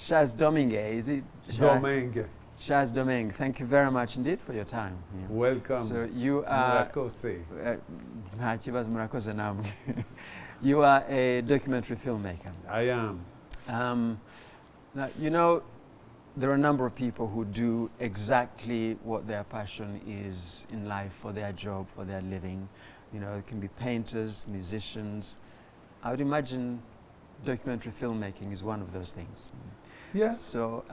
Chaz Domingues, is it? Domingues. Chaz Domingues, thank you very much indeed for your time. Yeah. Welcome. So you are... Murakose. You are a documentary filmmaker. I am. Now, you know, there are a number of people who do exactly what their passion is in life, for their job, for their living. You know, it can be painters, musicians. I would imagine documentary filmmaking is one of those things. Yes. So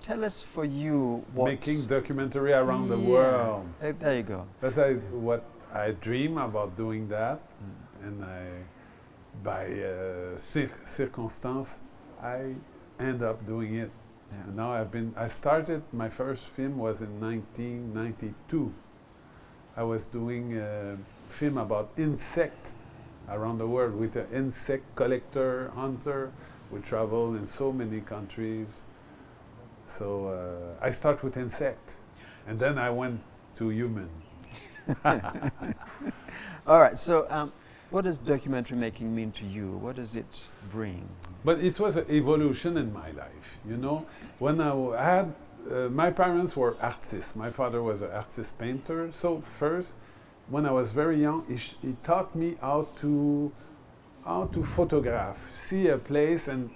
tell us for you what... Making documentary around the world. There you go. But what I dream about doing that, and by circumstance, I end up doing it. Yeah. And now I started, my first film was in 1992. I was doing a film about insect around the world with an insect collector, hunter. We travel in so many countries. So I start with insect, and then I went to human. All right, so what does documentary making mean to you? What does it bring? But it was an evolution in my life, you know. When I had, my parents were artists. My father was an artist painter. So first, when I was very young, he taught me how to photograph. See a place and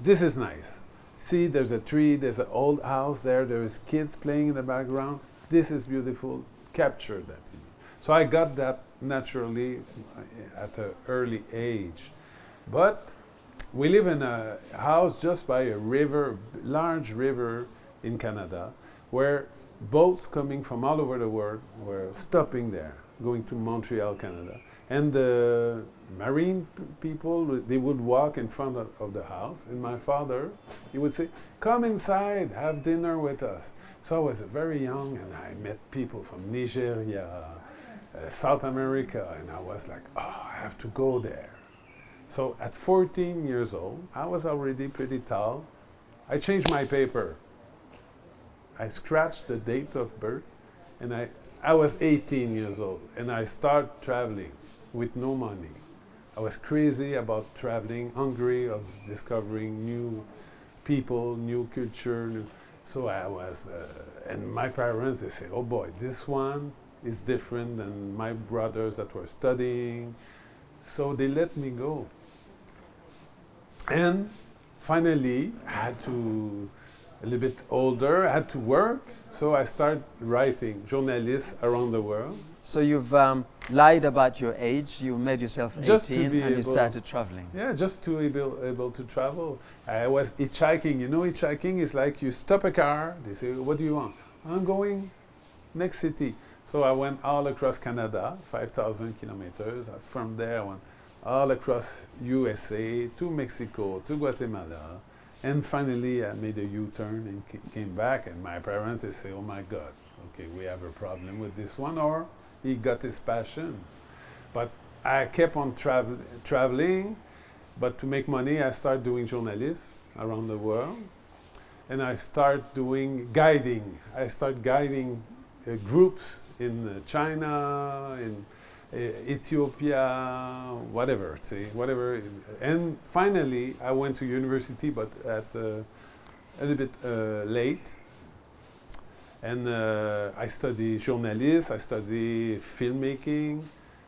this is nice. See, there's a tree, there's an old house there, there's kids playing in the background. This is beautiful. Capture that. So I got that naturally at an early age. But we live in a house just by a river, large river in Canada, where boats coming from all over the world were stopping there, going to Montreal, Canada. And the marine people, they would walk in front of the house. And my father, he would say, come inside, have dinner with us. So I was very young and I met people from Nigeria, South America, and I was like, oh, I have to go there. So at 14 years old, I was already pretty tall. I changed my paper. I scratched the date of birth, and I was 18 years old, and I started traveling with no money. I was crazy about traveling, hungry of discovering new people, new culture. So I was, and my parents, they say, oh boy, this one is different than my brothers that were studying. So they let me go. And finally, I had to, a little bit older, I had to work. So I started writing journalists around the world. So you've lied about your age, you made yourself 18 and you started traveling. Yeah, just to be able to travel. I was hitchhiking. You know, hitchhiking is like you stop a car, they say, what do you want? I'm going next city. So I went all across Canada, 5,000 kilometers. From there, I went all across USA, to Mexico, to Guatemala. And finally, I made a U-turn and came back. And my parents, they say, oh my God, okay, we have a problem with this one, or he got his passion. But I kept on traveling, but to make money, I started doing journalists around the world. And I started doing guiding. I started guiding groups in China, in Ethiopia, whatever, whatever. And finally, I went to university, but at a little bit late. And I study journalism, I study filmmaking,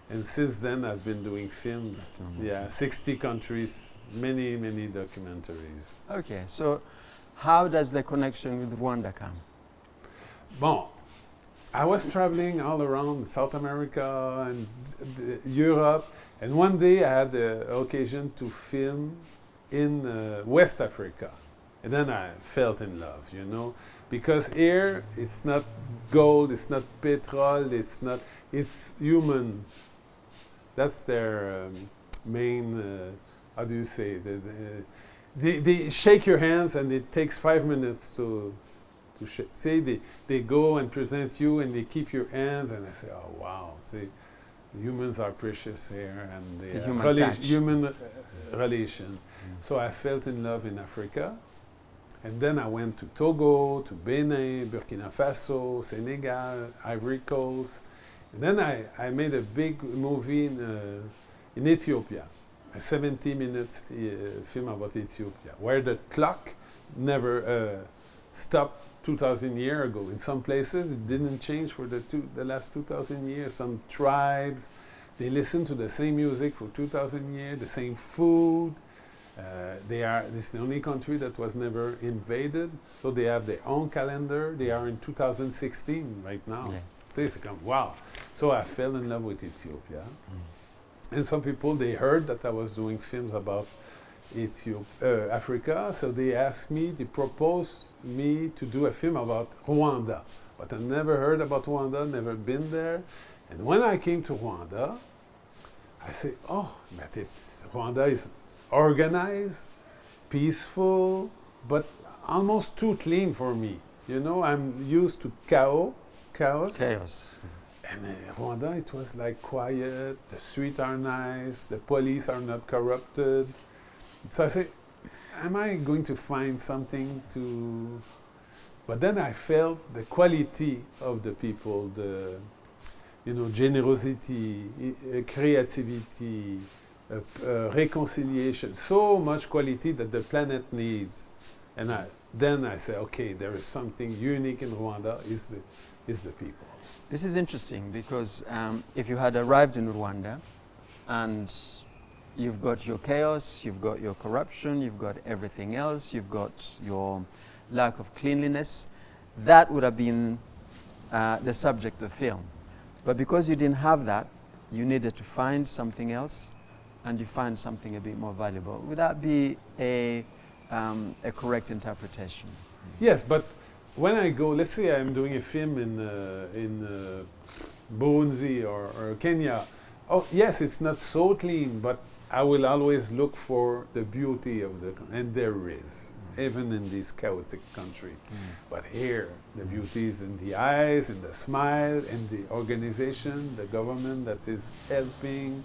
and since then I've been doing films. Yeah, 60 countries, many, many documentaries. Okay, so how does the connection with Rwanda come? Bon, I was traveling all around South America and Europe, and one day I had the occasion to film in West Africa. And then I fell in love, you know, because here it's not gold, it's not petrol, it's human. That's their main, how do you say, they shake your hands and it takes 5 minutes to shake. See, they go and present you and they keep your hands and I say, oh wow, see, humans are precious here and the human relation. So I fell in love in Africa. And then I went to Togo, to Benin, Burkina Faso, Senegal, Ivory Coast. And then I made a big movie in Ethiopia. a 70 minutes film about Ethiopia, where the clock never stopped 2,000 years ago. In some places, it didn't change for the last 2,000 years. Some tribes, they listen to the same music for 2,000 years, the same food. This is the only country that was never invaded, so they have their own calendar. They are in 2016 right now. Yes. So it's like, wow. So I fell in love with Ethiopia. And some people, they heard that I was doing films about Africa, so they asked me, they proposed me to do a film about Rwanda. But I never heard about Rwanda, never been there. And when I came to Rwanda, I said, oh, but Rwanda is organized, peaceful, but almost too clean for me. You know, I'm used to chaos. Chaos. And Rwanda, it was like quiet, the streets are nice, the police are not corrupted. So I said, am I going to find something to... But then I felt the quality of the people, the, generosity, creativity, reconciliation, so much quality that the planet needs. And then I said, okay, there is something unique in Rwanda, is the people. This is interesting because if you had arrived in Rwanda and you've got your chaos, you've got your corruption, you've got everything else, you've got your lack of cleanliness, that would have been the subject of film. But because you didn't have that, you needed to find something else, and you find something a bit more valuable. Would that be a correct interpretation? Yes, but when I go, let's say I'm doing a film in Burundi or Kenya, oh yes, it's not so clean, but I will always look for the beauty of and there is, even in this chaotic country. But here, the beauty is in the eyes, in the smile, in the organization, the government that is helping,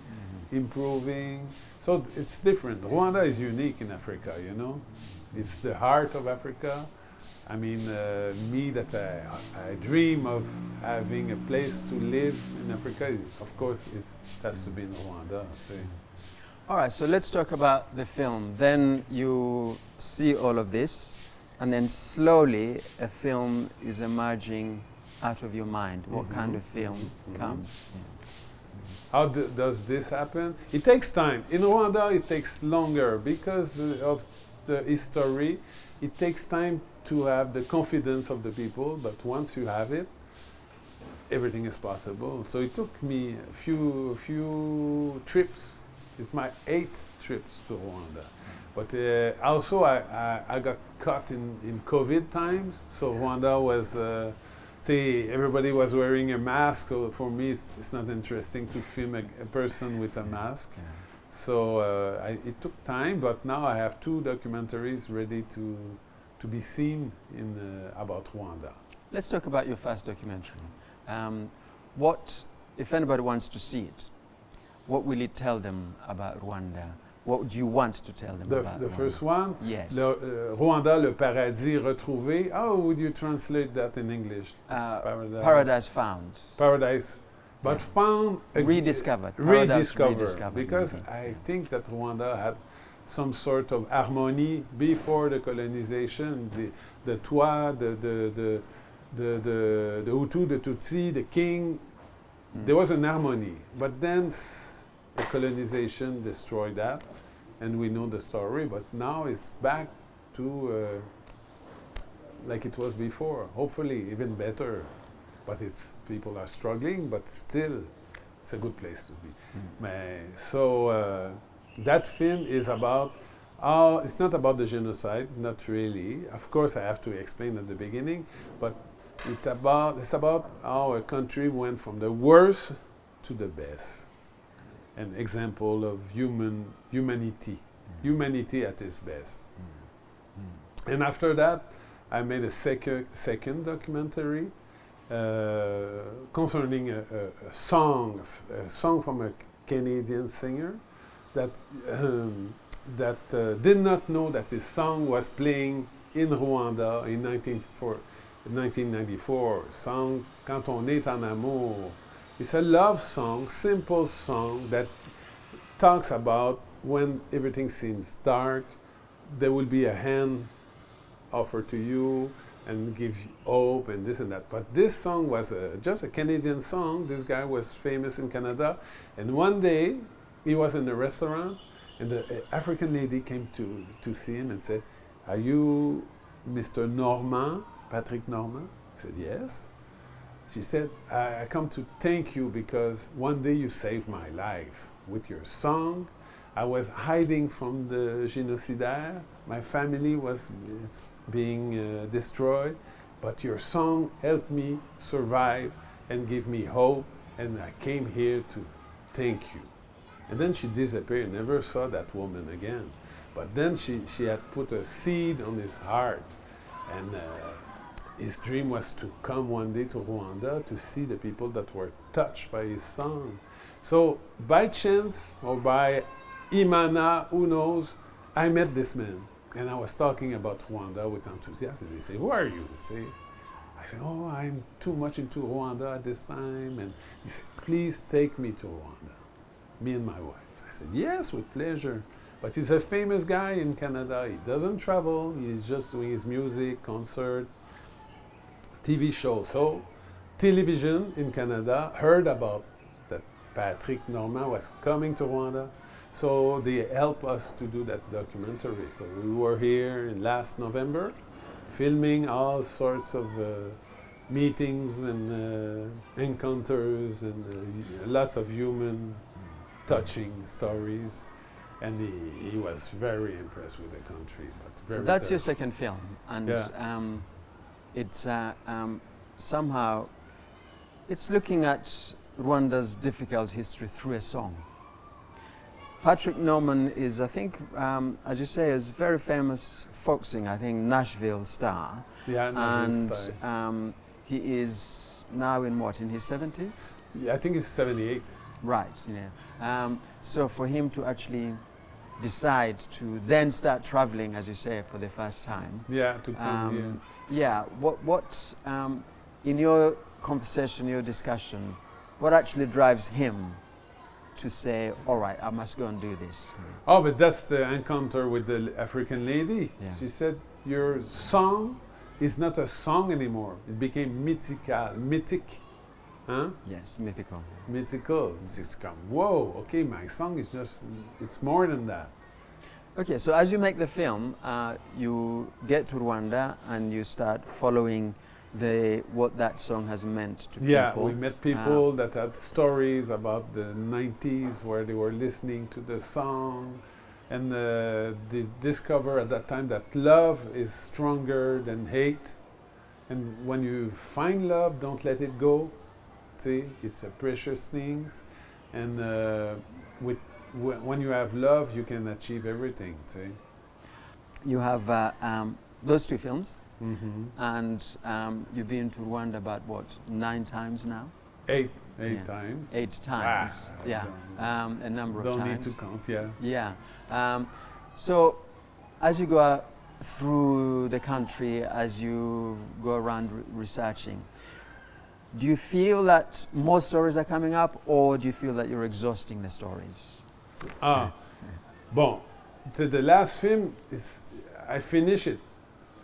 improving. So it's different. Rwanda is unique in Africa, It's the heart of Africa. I mean, me that I dream of having a place to live in Africa, of course, it has to be in Rwanda. All right, so let's talk about the film. Then you see all of this, and then slowly a film is emerging out of your mind. What kind of film comes? How does this happen? It takes time. In Rwanda, it takes longer because of the history. It takes time to have the confidence of the people, but once you have it, everything is possible. So it took me a few trips. It's my 8th trips to Rwanda. But also I got caught in COVID times, so Rwanda was, everybody was wearing a mask. So for me, it's not interesting to film a person with a mask. Yeah. So it took time, but now I have 2 documentaries ready to be seen about Rwanda. Let's talk about your first documentary. What, if anybody wants to see it, what will it tell them about Rwanda? What do you want to tell them about the Rwanda? first one? Yes. Rwanda, le paradis retrouvé. How would you translate that in English? Paradise found. Paradise. But found... Rediscovered. Rediscovered. Because I think that Rwanda had some sort of harmony before the colonization. The Twa, the Hutu, the Tutsi, the king. There was an harmony. But then the colonization destroyed that, and we know the story. But now it's back to like it was before. Hopefully, even better. But people are struggling, but still, it's a good place to be. So that film is about. It's not about the genocide, not really. Of course, I have to explain at the beginning, but it's about how a country went from the worst to the best. An example of humanity at its best. And after that, I made a second documentary concerning a song from a Canadian singer that did not know that his song was playing in Rwanda in 1994. Song Quand on est en amour. It's a love song, simple song that talks about when everything seems dark, there will be a hand offered to you and give you hope and this and that. But this song was just a Canadian song. This guy was famous in Canada. And one day, he was in a restaurant, and the African lady came to see him and said, "Are you Mr. Normand, Patrick Normand?" He said, "Yes." She said, "I come to thank you because one day you saved my life with your song. I was hiding from the génocidaire. My family was being destroyed, but your song helped me survive and give me hope, and I came here to thank you." And then she disappeared, never saw that woman again. But then she had put a seed on his heart, and his dream was to come one day to Rwanda to see the people that were touched by his song. So by chance or by Imana, who knows, I met this man. And I was talking about Rwanda with enthusiasm. And he said, "Who are you?" See? I said, "Oh, I'm too much into Rwanda at this time." And he said, "Please take me to Rwanda, me and my wife." I said, "Yes, with pleasure." But he's a famous guy in Canada. He doesn't travel. He's just doing his music, concert, TV show. So television in Canada heard about that Patrick Normand was coming to Rwanda. So they helped us to do that documentary. So we were here in last November, filming all sorts of meetings and encounters and lots of human touching stories. And he was very impressed with the country. But very so that's your second film, and it's somehow it's looking at Rwanda's difficult history through a song. Patrick Normand is, I think, as you say, is a very famous folk singer. I think Nashville star. Yeah, Nashville star. And he is now in what, in his 70s? Yeah, I think he's 78. Right. You know, so for him to actually decide to then start traveling, as you say, for the first time. Yeah, to come here. Yeah. What in your conversation, your discussion, what actually drives him to say, "All right, I must go and do this"? Oh, but that's the encounter with the African lady. Yeah. She said, "Your song is not a song anymore. It became mythic. Huh? Yes, mythical. Mythical. It's come, whoa, okay, my song is just, it's more than that." Okay, so as you make the film, you get to Rwanda and you start following what that song has meant to people. Yeah, we met people that had stories about the 90s where they were listening to the song, and they discover at that time that love is stronger than hate. And when you find love, don't let it go. See, it's a precious thing. And when you have love, you can achieve everything. See? You have those two films. Mm-hmm. And you've been to Rwanda about what, 9 times now? 8 times. 8 times. Yeah, a number of times. Don't need to count. Yeah. Yeah. So, as you go through the country, as you go around researching, do you feel that more stories are coming up, or do you feel that you're exhausting the stories? Bon, the last film I finished it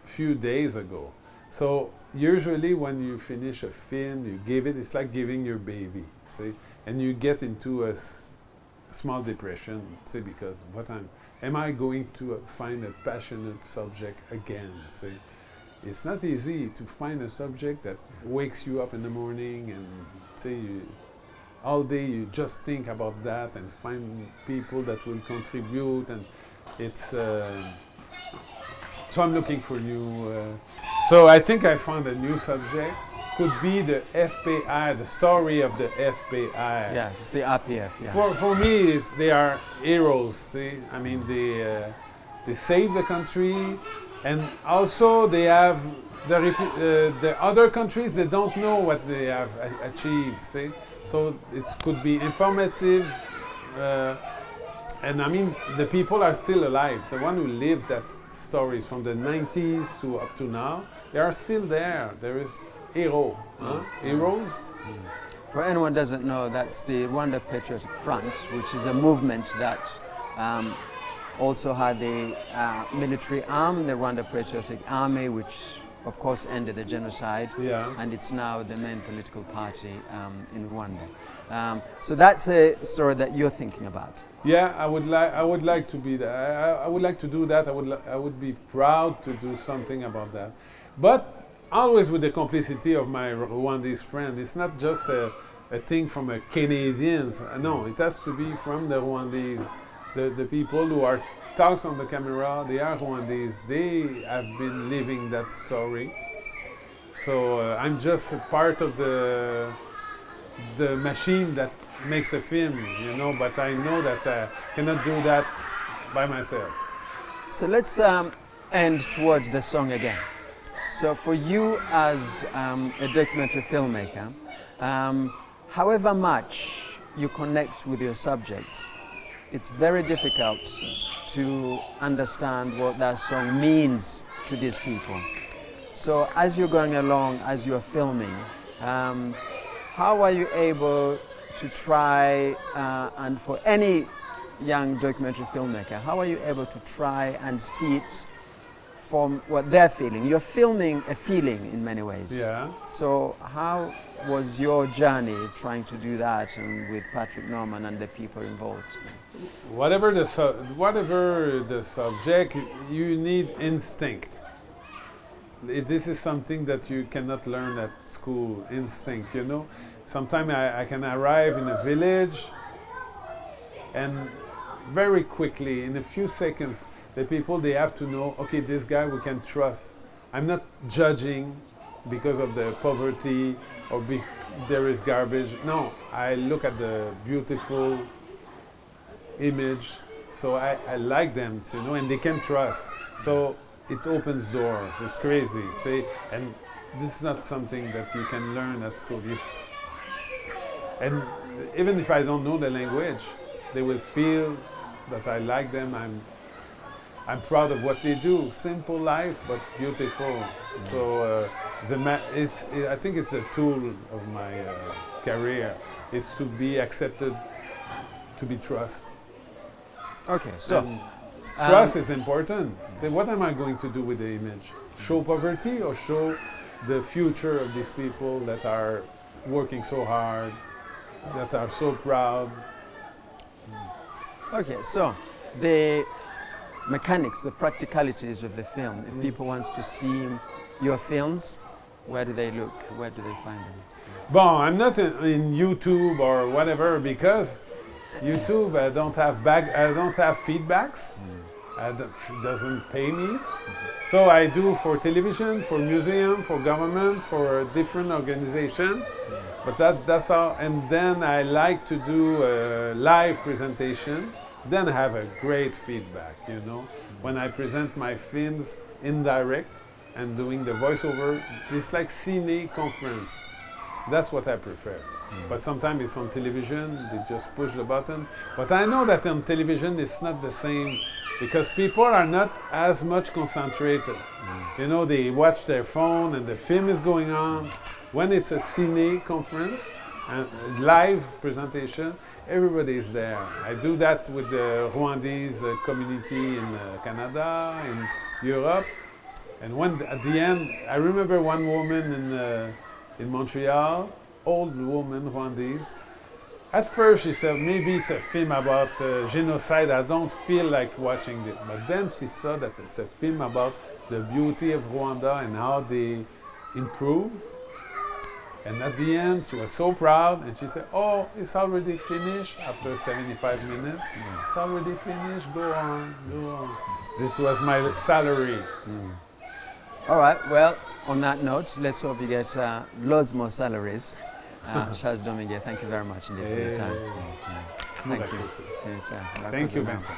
few days ago. So usually when you finish a film, you give it, it's like giving your baby, see, and you get into a small depression, see, because am I going to find a passionate subject again, see? It's not easy to find a subject that wakes you up in the morning and say all day you just think about that and find people that will contribute, and it's so I'm looking for new. So I think I found a new subject. Could be the FBI, the story of the FBI. Yeah, it's the RPF. Yeah. For me, they are heroes. See, I mean, they save the country, and also they have the other countries. They don't know what they have achieved. See, so it could be informative. And I mean, the people are still alive. The one who lived that stories from the 90s to up to now, they are still there. There is heroes. For anyone who doesn't know, that's the Rwanda Patriotic Front, which is a movement that also had the military arm, the Rwanda Patriotic Army, which of course ended the genocide, Yeah. and it's now the main political party in Rwanda. So that's a story that you're thinking about. Yeah, I would like to be there. I would like to do that. I would be proud to do something about that. But always with the complicity of my Rwandese friend. It's not just a thing from a Canadians. No, it has to be from the Rwandese. The people who are talks on the camera, they are Rwandese. They have been living that story. So I'm just a part of the machine that makes a film, you know, but I know that I cannot do that by myself. So let's end towards the song again. So for you as a documentary filmmaker, however much you connect with your subjects, it's very difficult to understand what that song means to these people. So as you're going along, as you're filming, how are you able to try, and for any young documentary filmmaker, how are you able to try and see it from what they're feeling? You're filming a feeling in many ways. Yeah. So how was your journey trying to do that, and with Patrick Norman and the people involved? Whatever the subject, you need instinct. This is something that you cannot learn at school. Instinct, you know. Sometimes I can arrive in a village, and very quickly, in a few seconds, the people, they have to know, okay, this guy we can trust. I'm not judging because of the poverty or there is garbage. No, I look at the beautiful image, so I like them, you know, and they can trust. So it opens doors. It's crazy. And this is not something that you can learn at school. And even if I don't know the language, they will feel that I like them. I'm proud of what they do. Simple life, but beautiful. So I think it's a tool of my career, is to be accepted, to be trusted. Okay, so trust is important. Say, what am I going to do with the image? Show poverty or show the future of these people that are working so hard, that are so proud? Okay, so the mechanics, the practicalities of the film, if people want to see your films, where do they look? Where do they find them? Bon, I'm not in YouTube or whatever, because YouTube, I don't have feedbacks. It doesn't pay me. So I do for television, for museum, for government, for a different organization. But that's all. And then I like to do a live presentation. Then I have a great feedback, you know. When I present my films indirect and doing the voiceover, it's like cine conference. That's what I prefer. But sometimes it's on television, they just push the button. But I know that on television it's not the same, because people are not as much concentrated. You know, they watch their phone and the film is going on. When it's a cine conference and live presentation, everybody is there. I do that with the Rwandese community in Canada, in Europe. And when at the end, I remember one woman in Montreal, old woman, Rwandese. At first she said, maybe it's a film about genocide, I don't feel like watching it. But then she saw that it's a film about the beauty of Rwanda and how they improve. And at the end, she was so proud, and she said, oh, it's already finished after 75 minutes. It's already finished, go on, go on. This was my salary. All right, well, on that note, let's hope you get loads more salaries. Charles Domingues, thank you very much indeed for your time. Thank you. Thank you, Vincent.